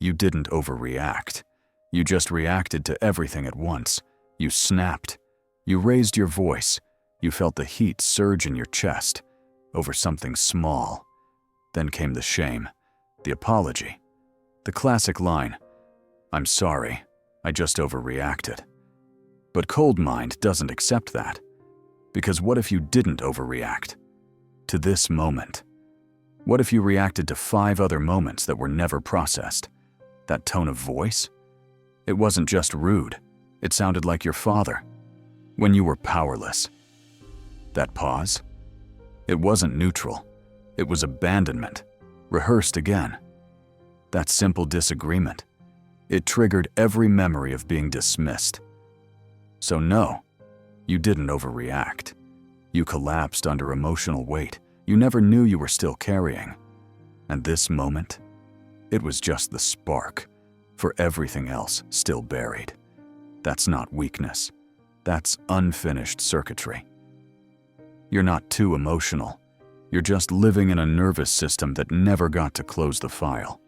You didn't overreact. You just reacted to everything at once. You snapped. You raised your voice. You felt the heat surge in your chest over something small. Then came the shame, the apology, the classic line, "I'm sorry, I just overreacted." But cold mind doesn't accept that. Because what if you didn't overreact to this moment? What if you reacted to 5 other moments that were never processed? That tone of voice? It wasn't just rude. It sounded like your father, when you were powerless. That pause? It wasn't neutral. It was abandonment, rehearsed again. That simple disagreement. It triggered every memory of being dismissed. So no, you didn't overreact. You collapsed under emotional weight you never knew you were still carrying. And this moment, it was just the spark for everything else still buried. That's not weakness. That's unfinished circuitry. You're not too emotional. You're just living in a nervous system that never got to close the file.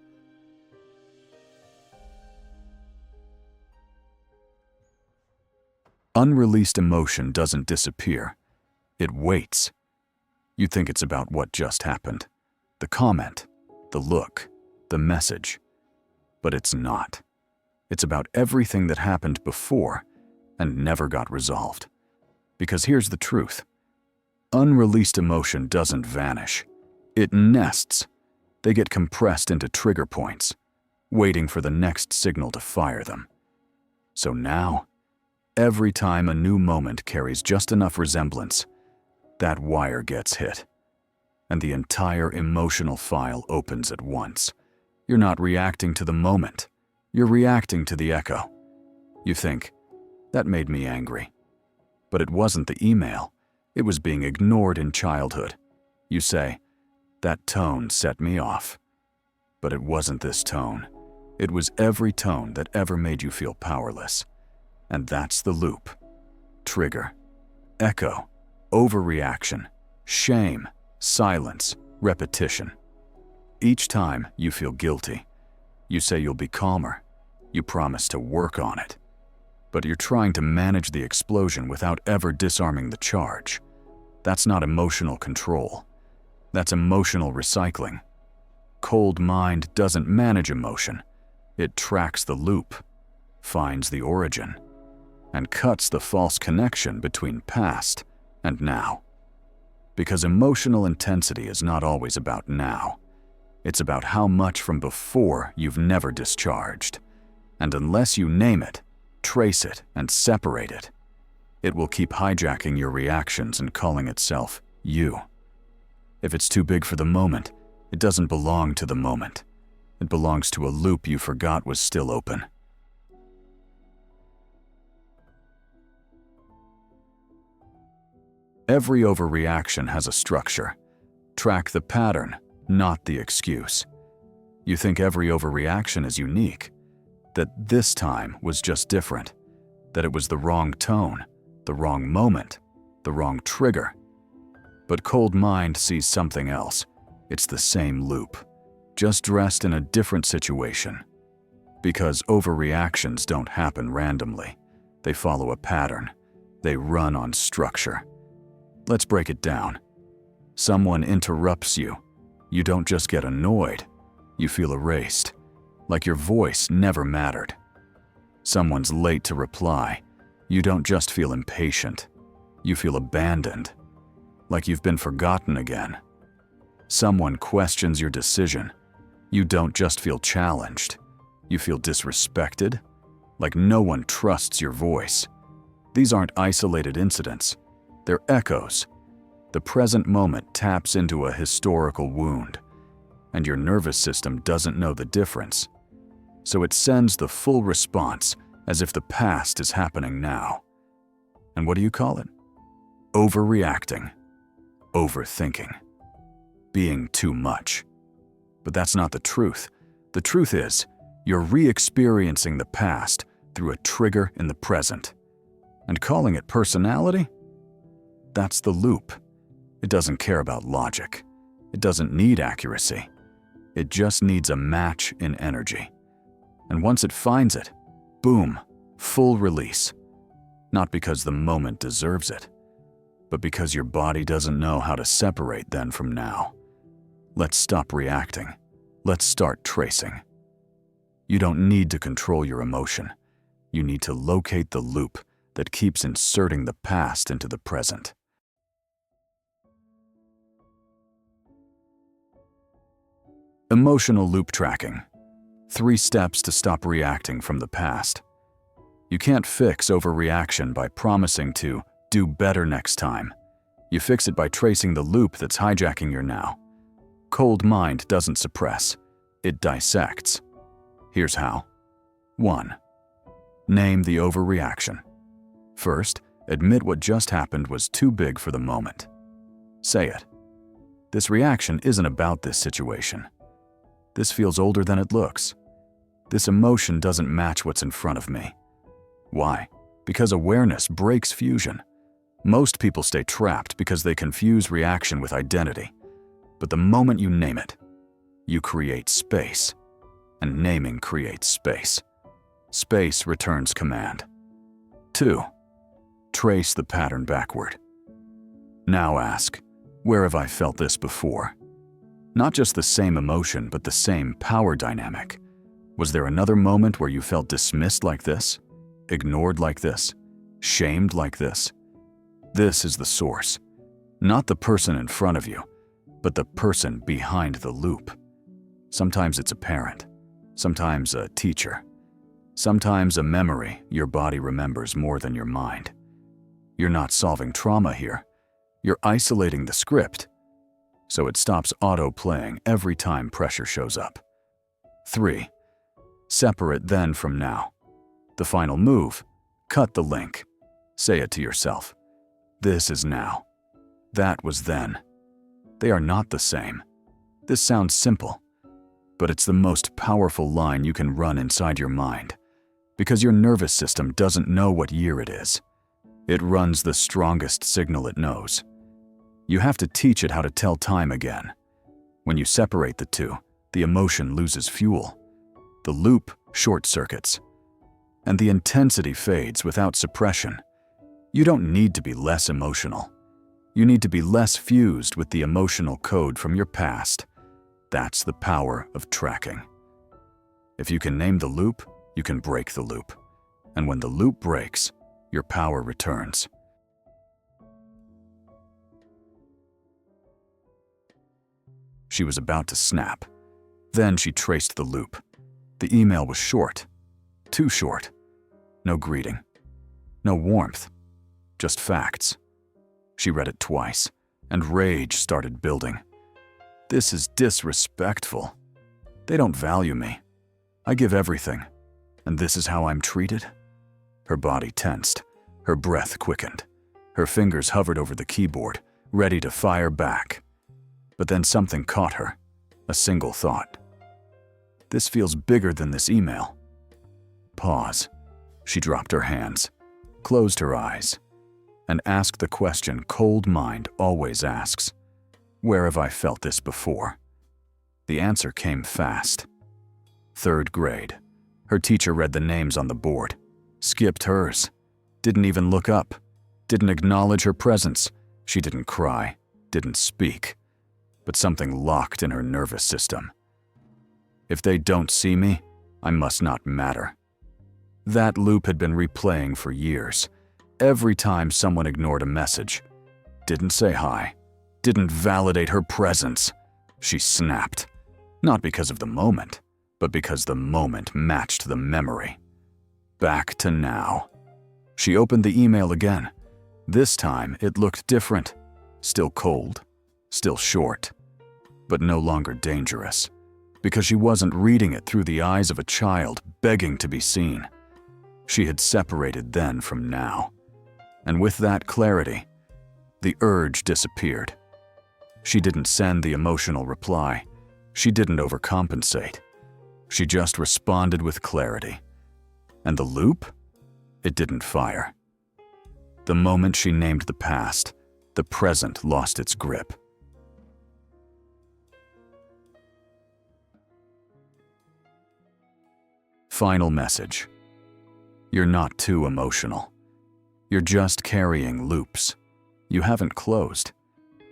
Unreleased emotion doesn't disappear. It waits. You think it's about what just happened, the comment, the look, the message. But it's not. It's about everything that happened before and never got resolved. Because here's the truth. Unreleased emotion doesn't vanish. It nests. They get compressed into trigger points, waiting for the next signal to fire them. So now, every time a new moment carries just enough resemblance, that wire gets hit, and the entire emotional file opens at once. You're not reacting to the moment. You're reacting to the echo. You think, that made me angry. But it wasn't the email. It was being ignored in childhood. You say, that tone set me off. But it wasn't this tone. It was every tone that ever made you feel powerless. And that's the loop. Trigger, echo, overreaction, shame, silence, repetition. Each time you feel guilty, you say you'll be calmer. You promise to work on it. But you're trying to manage the explosion without ever disarming the charge. That's not emotional control. That's emotional recycling. Cold mind doesn't manage emotion. It tracks the loop, finds the origin, and cuts the false connection between past and now. Because emotional intensity is not always about now. It's about how much from before you've never discharged. And unless you name it, trace it, and separate it, it will keep hijacking your reactions and calling itself you. If it's too big for the moment, it doesn't belong to the moment. It belongs to a loop you forgot was still open. Every overreaction has a structure. Track the pattern, not the excuse. You think every overreaction is unique, that this time was just different, that it was the wrong tone, the wrong moment, the wrong trigger. But cold mind sees something else. It's the same loop, just dressed in a different situation. Because overreactions don't happen randomly. They follow a pattern. They run on structure. Let's break it down. Someone interrupts you. You don't just get annoyed. You feel erased, like your voice never mattered. Someone's late to reply. You don't just feel impatient. You feel abandoned, like you've been forgotten again. Someone questions your decision. You don't just feel challenged. You feel disrespected, like no one trusts your voice. These aren't isolated incidents. They're echoes. The present moment taps into a historical wound, and your nervous system doesn't know the difference. So it sends the full response as if the past is happening now. And what do you call it? Overreacting, overthinking, being too much. But that's not the truth. The truth is, you're re-experiencing the past through a trigger in the present. And calling it personality? That's the loop. It doesn't care about logic. It doesn't need accuracy. It just needs a match in energy. And once it finds it, boom, full release. Not because the moment deserves it, but because your body doesn't know how to separate then from now. Let's stop reacting. Let's start tracing. You don't need to control your emotion. You need to locate the loop that keeps inserting the past into the present. Emotional loop tracking. 3 steps to stop reacting from the past. You can't fix overreaction by promising to do better next time. You fix it by tracing the loop that's hijacking your now. Cold mind doesn't suppress, it dissects. Here's how. 1. Name the overreaction. First, admit what just happened was too big for the moment. Say it. This reaction isn't about this situation. This feels older than it looks. This emotion doesn't match what's in front of me. Why? Because awareness breaks fusion. Most people stay trapped because they confuse reaction with identity. But the moment you name it, you create space. And naming creates space. Space returns command. 2. Trace the pattern backward. Now ask, where have I felt this before? Not just the same emotion, but the same power dynamic. Was there another moment where you felt dismissed like this? Ignored like this? Shamed like this? This is the source. Not the person in front of you, but the person behind the loop. Sometimes it's a parent. Sometimes a teacher. Sometimes a memory your body remembers more than your mind. You're not solving trauma here. You're isolating the script, so it stops auto-playing every time pressure shows up. 3. Separate then from now. The final move, cut the link. Say it to yourself. This is now. That was then. They are not the same. This sounds simple, but it's the most powerful line you can run inside your mind, because your nervous system doesn't know what year it is. It runs the strongest signal it knows. You have to teach it how to tell time again. When you separate the two, the emotion loses fuel. The loop short circuits, and the intensity fades without suppression. You don't need to be less emotional. You need to be less fused with the emotional code from your past. That's the power of tracking. If you can name the loop, you can break the loop. And when the loop breaks, your power returns. She was about to snap. Then she traced the loop. The email was short. Too short. No greeting. No warmth. Just facts. She read it twice, and rage started building. This is disrespectful. They don't value me. I give everything, and this is how I'm treated? Her body tensed. Her breath quickened. Her fingers hovered over the keyboard, ready to fire back. But then something caught her. A single thought. This feels bigger than this email. Pause. She dropped her hands, closed her eyes, and asked the question cold mind always asks. Where have I felt this before? The answer came fast. 3rd grade. Her teacher read the names on the board, skipped hers, didn't even look up, didn't acknowledge her presence. She didn't cry, didn't speak, but something locked in her nervous system. If they don't see me, I must not matter. That loop had been replaying for years. Every time someone ignored a message, didn't say hi, didn't validate her presence, she snapped. Not because of the moment, but because the moment matched the memory. Back to now. She opened the email again. This time it looked different. Still cold, still short, but no longer dangerous, because she wasn't reading it through the eyes of a child begging to be seen. She had separated then from now. And with that clarity, the urge disappeared. She didn't send the emotional reply. She didn't overcompensate. She just responded with clarity. And the loop? It didn't fire. The moment she named the past, the present lost its grip. Final message. You're not too emotional. You're just carrying loops. You haven't closed.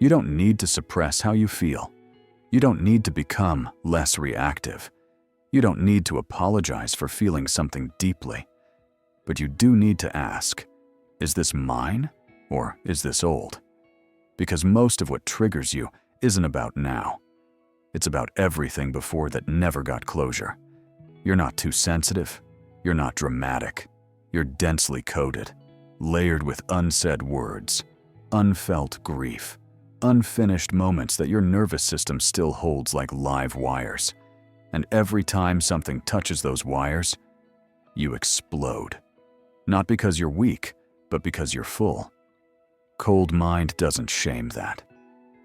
You don't need to suppress how you feel. You don't need to become less reactive. You don't need to apologize for feeling something deeply. But you do need to ask, is this mine or is this old? Because most of what triggers you isn't about now. It's about everything before that never got closure. You're not too sensitive. You're not dramatic. You're densely coded, layered with unsaid words, unfelt grief, unfinished moments that your nervous system still holds like live wires. And every time something touches those wires, you explode. Not because you're weak, but because you're full. Cold mind doesn't shame that.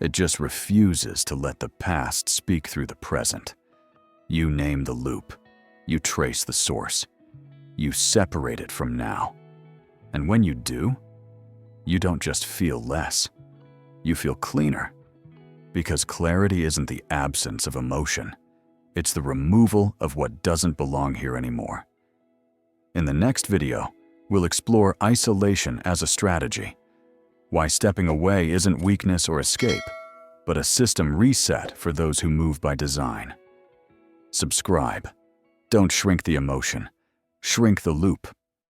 It just refuses to let the past speak through the present. You name the loop. You trace the source. You separate it from now. And when you do, you don't just feel less. You feel cleaner. Because clarity isn't the absence of emotion. It's the removal of what doesn't belong here anymore. In the next video, we'll explore isolation as a strategy. Why stepping away isn't weakness or escape, but a system reset for those who move by design. Subscribe. Don't shrink the emotion. Shrink the loop.